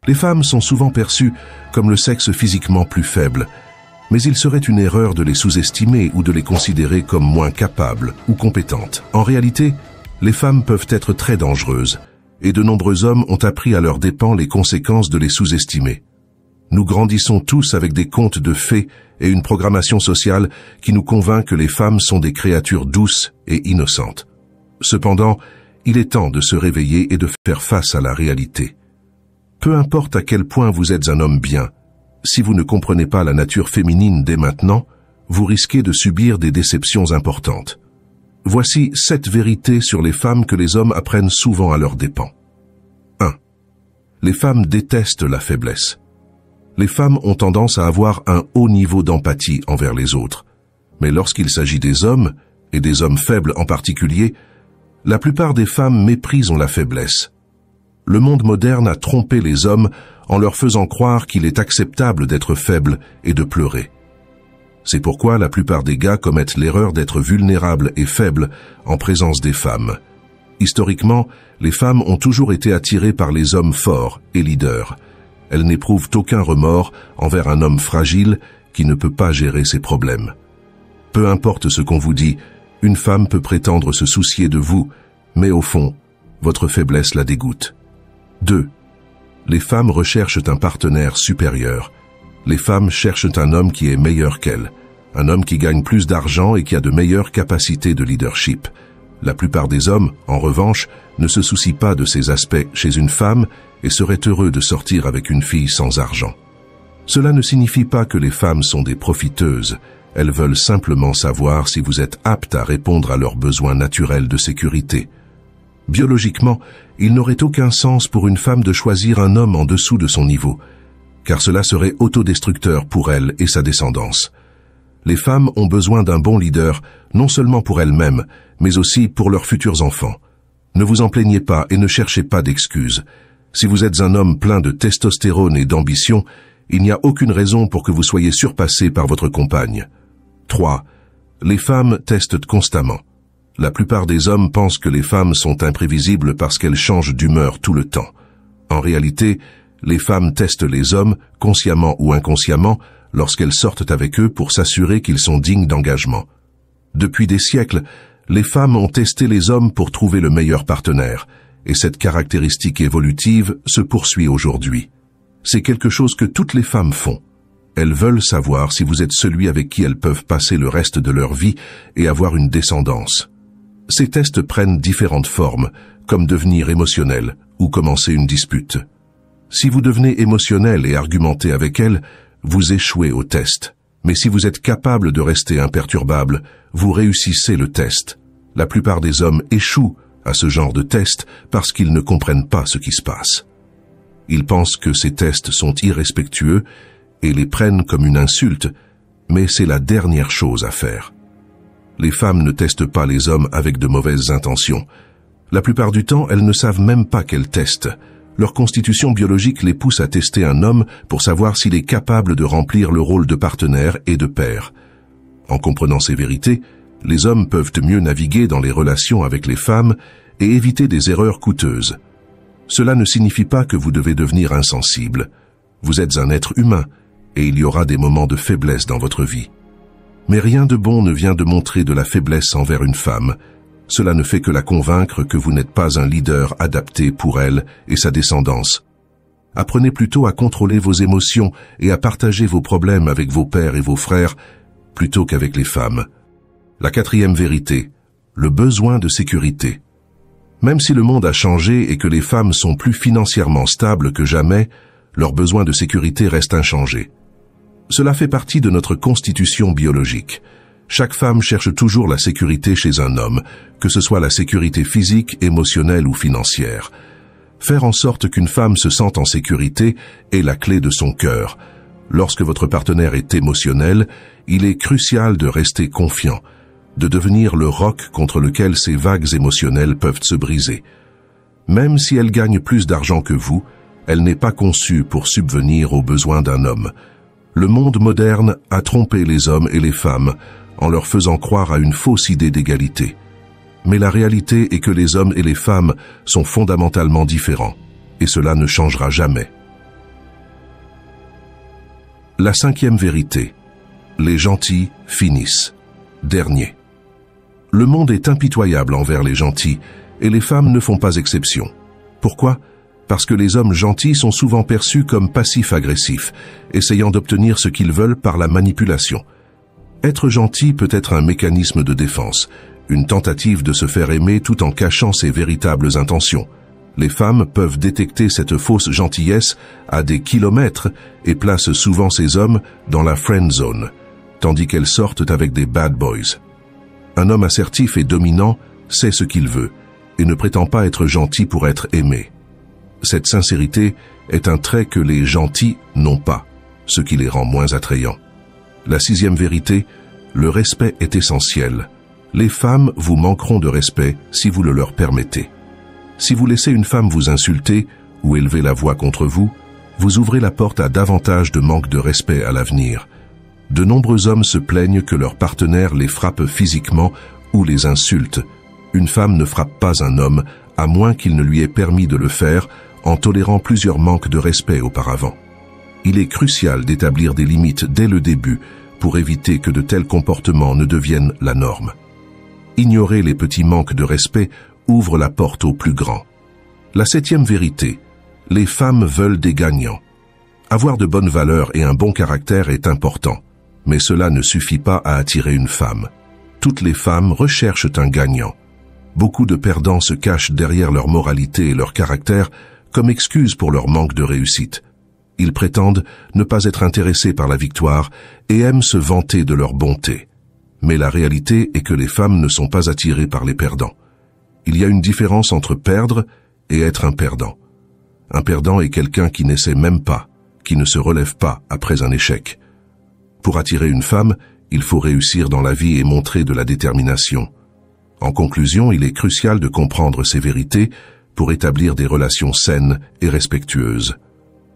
Les femmes sont souvent perçues comme le sexe physiquement plus faible, mais il serait une erreur de les sous-estimer ou de les considérer comme moins capables ou compétentes. En réalité, les femmes peuvent être très dangereuses, et de nombreux hommes ont appris à leurs dépens les conséquences de les sous-estimer. Nous grandissons tous avec des contes de fées et une programmation sociale qui nous convainc que les femmes sont des créatures douces et innocentes. Cependant, il est temps de se réveiller et de faire face à la réalité. Peu importe à quel point vous êtes un homme bien, si vous ne comprenez pas la nature féminine dès maintenant, vous risquez de subir des déceptions importantes. Voici 7 vérités sur les femmes que les hommes apprennent souvent à leurs dépens. 1. Les femmes détestent la faiblesse. Les femmes ont tendance à avoir un haut niveau d'empathie envers les autres. Mais lorsqu'il s'agit des hommes, et des hommes faibles en particulier, la plupart des femmes méprisent la faiblesse. Le monde moderne a trompé les hommes en leur faisant croire qu'il est acceptable d'être faible et de pleurer. C'est pourquoi la plupart des gars commettent l'erreur d'être vulnérables et faibles en présence des femmes. Historiquement, les femmes ont toujours été attirées par les hommes forts et leaders. Elles n'éprouvent aucun remords envers un homme fragile qui ne peut pas gérer ses problèmes. Peu importe ce qu'on vous dit, une femme peut prétendre se soucier de vous, mais au fond, votre faiblesse la dégoûte. 2. Les femmes recherchent un partenaire supérieur. Les femmes cherchent un homme qui est meilleur qu'elles, un homme qui gagne plus d'argent et qui a de meilleures capacités de leadership. La plupart des hommes, en revanche, ne se soucient pas de ces aspects chez une femme et seraient heureux de sortir avec une fille sans argent. Cela ne signifie pas que les femmes sont des profiteuses. Elles veulent simplement savoir si vous êtes apte à répondre à leurs besoins naturels de sécurité. Biologiquement, il n'aurait aucun sens pour une femme de choisir un homme en dessous de son niveau, car cela serait autodestructeur pour elle et sa descendance. Les femmes ont besoin d'un bon leader, non seulement pour elles-mêmes, mais aussi pour leurs futurs enfants. Ne vous en plaignez pas et ne cherchez pas d'excuses. Si vous êtes un homme plein de testostérone et d'ambition, il n'y a aucune raison pour que vous soyez surpassé par votre compagne. 3. Les femmes testent constamment. La plupart des hommes pensent que les femmes sont imprévisibles parce qu'elles changent d'humeur tout le temps. En réalité, les femmes testent les hommes, consciemment ou inconsciemment, lorsqu'elles sortent avec eux pour s'assurer qu'ils sont dignes d'engagement. Depuis des siècles, les femmes ont testé les hommes pour trouver le meilleur partenaire, et cette caractéristique évolutive se poursuit aujourd'hui. C'est quelque chose que toutes les femmes font. Elles veulent savoir si vous êtes celui avec qui elles peuvent passer le reste de leur vie et avoir une descendance. Ces tests prennent différentes formes, comme devenir émotionnel ou commencer une dispute. Si vous devenez émotionnel et argumentez avec elle, vous échouez au test. Mais si vous êtes capable de rester imperturbable, vous réussissez le test. La plupart des hommes échouent à ce genre de test parce qu'ils ne comprennent pas ce qui se passe. Ils pensent que ces tests sont irrespectueux et les prennent comme une insulte, mais c'est la dernière chose à faire. Les femmes ne testent pas les hommes avec de mauvaises intentions. La plupart du temps, elles ne savent même pas qu'elles testent. Leur constitution biologique les pousse à tester un homme pour savoir s'il est capable de remplir le rôle de partenaire et de père. En comprenant ces vérités, les hommes peuvent mieux naviguer dans les relations avec les femmes et éviter des erreurs coûteuses. Cela ne signifie pas que vous devez devenir insensible. Vous êtes un être humain et il y aura des moments de faiblesse dans votre vie. Mais rien de bon ne vient de montrer de la faiblesse envers une femme. Cela ne fait que la convaincre que vous n'êtes pas un leader adapté pour elle et sa descendance. Apprenez plutôt à contrôler vos émotions et à partager vos problèmes avec vos pères et vos frères plutôt qu'avec les femmes. La 4e vérité, le besoin de sécurité. Même si le monde a changé et que les femmes sont plus financièrement stables que jamais, leur besoin de sécurité reste inchangé. Cela fait partie de notre constitution biologique. Chaque femme cherche toujours la sécurité chez un homme, que ce soit la sécurité physique, émotionnelle ou financière. Faire en sorte qu'une femme se sente en sécurité est la clé de son cœur. Lorsque votre partenaire est émotionnel, il est crucial de rester confiant, de devenir le roc contre lequel ces vagues émotionnelles peuvent se briser. Même si elle gagne plus d'argent que vous, elle n'est pas conçue pour subvenir aux besoins d'un homme. Le monde moderne a trompé les hommes et les femmes en leur faisant croire à une fausse idée d'égalité. Mais la réalité est que les hommes et les femmes sont fondamentalement différents, et cela ne changera jamais. La cinquième vérité. Les gentils finissent derniers. Le monde est impitoyable envers les gentils, et les femmes ne font pas exception. Pourquoi ? Parce que les hommes gentils sont souvent perçus comme passifs-agressifs, essayant d'obtenir ce qu'ils veulent par la manipulation. Être gentil peut être un mécanisme de défense, une tentative de se faire aimer tout en cachant ses véritables intentions. Les femmes peuvent détecter cette fausse gentillesse à des kilomètres et placent souvent ces hommes dans la friend zone, tandis qu'elles sortent avec des bad boys. Un homme assertif et dominant sait ce qu'il veut et ne prétend pas être gentil pour être aimé. Cette sincérité est un trait que les gentils n'ont pas, ce qui les rend moins attrayants. La sixième vérité, le respect est essentiel. Les femmes vous manqueront de respect si vous le leur permettez. Si vous laissez une femme vous insulter ou élever la voix contre vous, vous ouvrez la porte à davantage de manque de respect à l'avenir. De nombreux hommes se plaignent que leur partenaire les frappe physiquement ou les insulte. Une femme ne frappe pas un homme, à moins qu'il ne lui ait permis de le faire en tolérant plusieurs manques de respect auparavant. Il est crucial d'établir des limites dès le début pour éviter que de tels comportements ne deviennent la norme. Ignorer les petits manques de respect ouvre la porte au plus grand. La septième vérité, les femmes veulent des gagnants. Avoir de bonnes valeurs et un bon caractère est important, mais cela ne suffit pas à attirer une femme. Toutes les femmes recherchent un gagnant. Beaucoup de perdants se cachent derrière leur moralité et leur caractère comme excuse pour leur manque de réussite. Ils prétendent ne pas être intéressés par la victoire et aiment se vanter de leur bonté. Mais la réalité est que les femmes ne sont pas attirées par les perdants. Il y a une différence entre perdre et être un perdant. Un perdant est quelqu'un qui n'essaie même pas, qui ne se relève pas après un échec. Pour attirer une femme, il faut réussir dans la vie et montrer de la détermination. En conclusion, il est crucial de comprendre ces vérités pour établir des relations saines et respectueuses.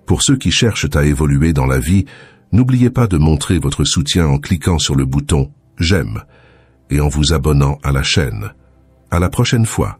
Pour ceux qui cherchent à évoluer dans la vie, n'oubliez pas de montrer votre soutien en cliquant sur le bouton « J'aime » et en vous abonnant à la chaîne. À la prochaine fois.